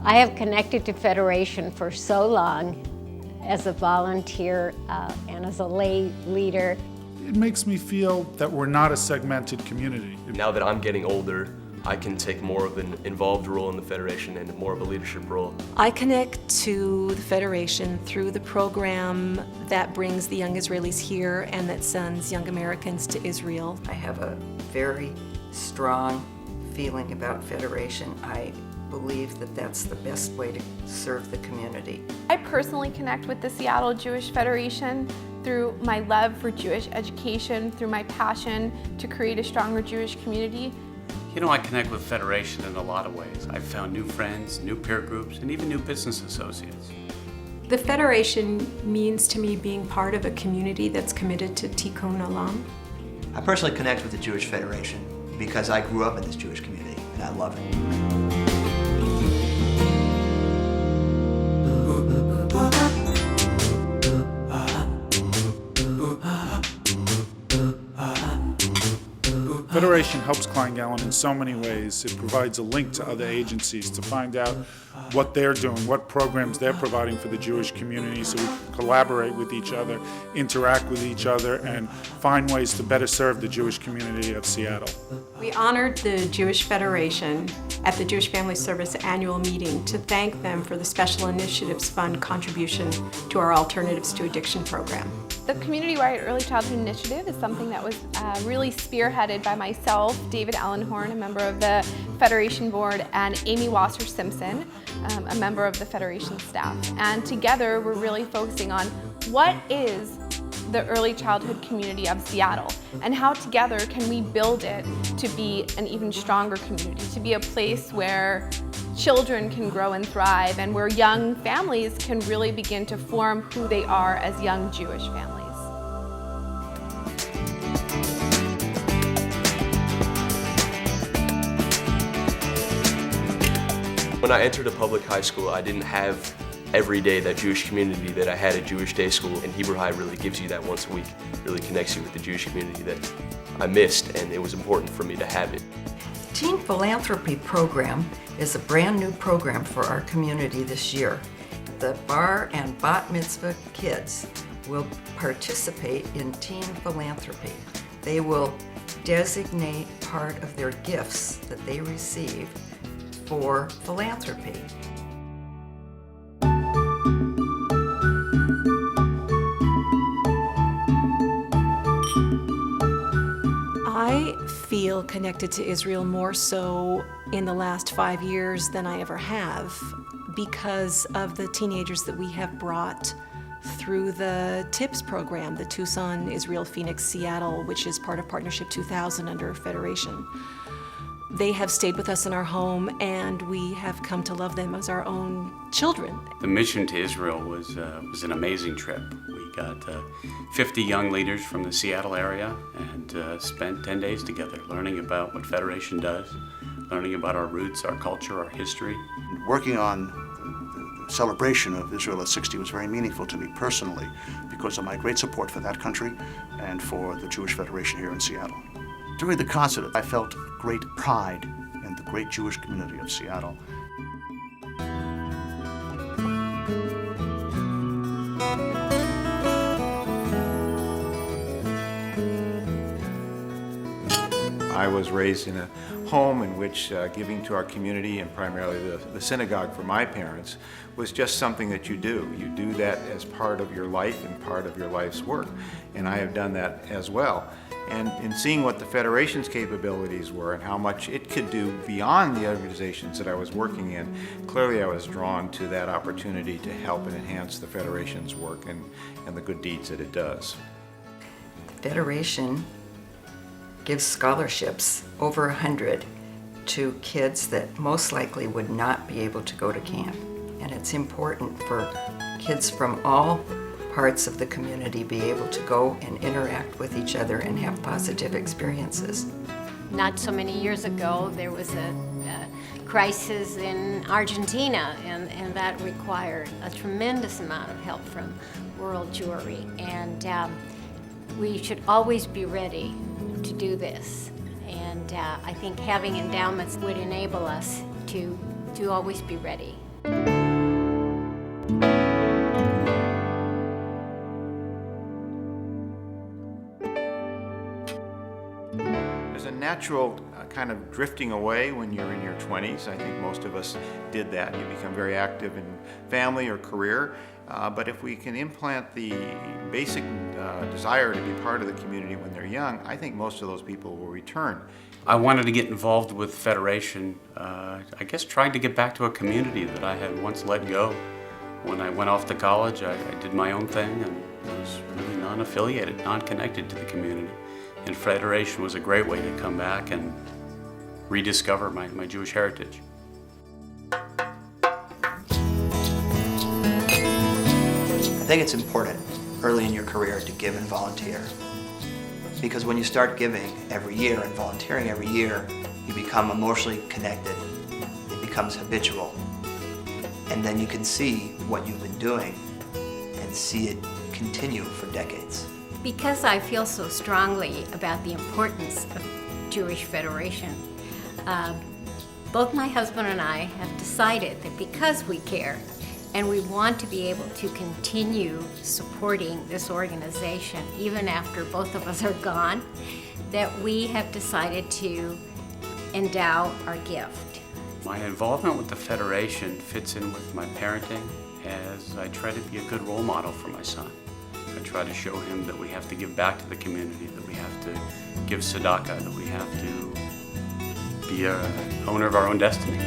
I have connected to Federation for so long as a volunteer and as a lay leader. It makes me feel that we're not a segmented community. Now that I'm getting older, I can take more of an involved role in the Federation and more of a leadership role. I connect to the Federation through the program that brings the young Israelis here and that sends young Americans to Israel. I have a very strong feeling about Federation. I believe that that's the best way to serve the community. I personally connect with the Seattle Jewish Federation through my love for Jewish education, through my passion to create a stronger Jewish community. You know, I connect with Federation in a lot of ways. I've found new friends, new peer groups, and even new business associates. The Federation means to me being part of a community that's committed to Tikkun Olam. I personally connect with the Jewish Federation because I grew up in this Jewish community and I love it. Federation helps Klein-Gallon in so many ways. It provides a link to other agencies to find out what they're doing, what programs they're providing for the Jewish community, so we can collaborate with each other, interact with each other, and find ways to better serve the Jewish community of Seattle. We honored the Jewish Federation at the Jewish Family Service annual meeting to thank them for the Special Initiatives Fund contribution to our Alternatives to Addiction program. The Community-wide Early Childhood Initiative is something that was really spearheaded by myself, David Allenhorn, a member of the Federation Board, and Amy Wasser-Simpson, a member of the Federation staff. And together we're really focusing on what is the early childhood community of Seattle and how together can we build it to be an even stronger community, to be a place where children can grow and thrive and where young families can really begin to form who they are as young Jewish families. When I entered a public high school, I didn't have every day that Jewish community that I had at Jewish Day School, and Hebrew High really gives you that once a week, really connects you with the Jewish community that I missed, and it was important for me to have it. Teen Philanthropy Program is a brand new program for our community this year. The bar and bat mitzvah kids will participate in teen philanthropy. They will designate part of their gifts that they receive for philanthropy. I feel connected to Israel more so in the last 5 years than I ever have because of the teenagers that we have brought through the TIPS program, the Tucson, Israel, Phoenix, Seattle, which is part of Partnership 2000 under Federation. They have stayed with us in our home and we have come to love them as our own children. The mission to Israel was an amazing trip. We got 50 young leaders from the Seattle area and spent 10 days together learning about what Federation does, learning about our roots, our culture, our history. Working on the celebration of Israel at 60 was very meaningful to me personally because of my great support for that country and for the Jewish Federation here in Seattle. During the concert, I felt great pride in the great Jewish community of Seattle. I was raised in a home in which giving to our community and primarily the synagogue for my parents was just something that you do. You do that as part of your life and part of your life's work, and I have done that as well. And in seeing what the Federation's capabilities were and how much it could do beyond the organizations that I was working in, clearly I was drawn to that opportunity to help and enhance the Federation's work and the good deeds that it does. The Federation gives scholarships, over 100, to kids that most likely would not be able to go to camp. And it's important for kids from all parts of the community be able to go and interact with each other and have positive experiences. Not so many years ago, there was a crisis in Argentina, and that required a tremendous amount of help from World Jewry. And we should always be ready to do this. And I think having endowments would enable us to always be ready. There's a natural kind of drifting away when you're in your 20s. I think most of us did that. You become very active in family or career. But if we can implant the basic desire to be part of the community when they're young, I think most of those people will return. I wanted to get involved with Federation, I guess trying to get back to a community that I had once let go. When I went off to college, I did my own thing and was really non-affiliated, non-connected to the community. And Federation was a great way to come back and rediscover my Jewish heritage. I think it's important early in your career to give and volunteer. Because when you start giving every year and volunteering every year, you become emotionally connected. It becomes habitual. And then you can see what you've been doing and see it continue for decades. Because I feel so strongly about the importance of Jewish Federation, both my husband and I have decided that because we care and we want to be able to continue supporting this organization even after both of us are gone, that we have decided to endow our gift. My involvement with the Federation fits in with my parenting as I try to be a good role model for my son. I try to show him that we have to give back to the community, that we have to give tzedakah, that we have to be an owner of our own destiny.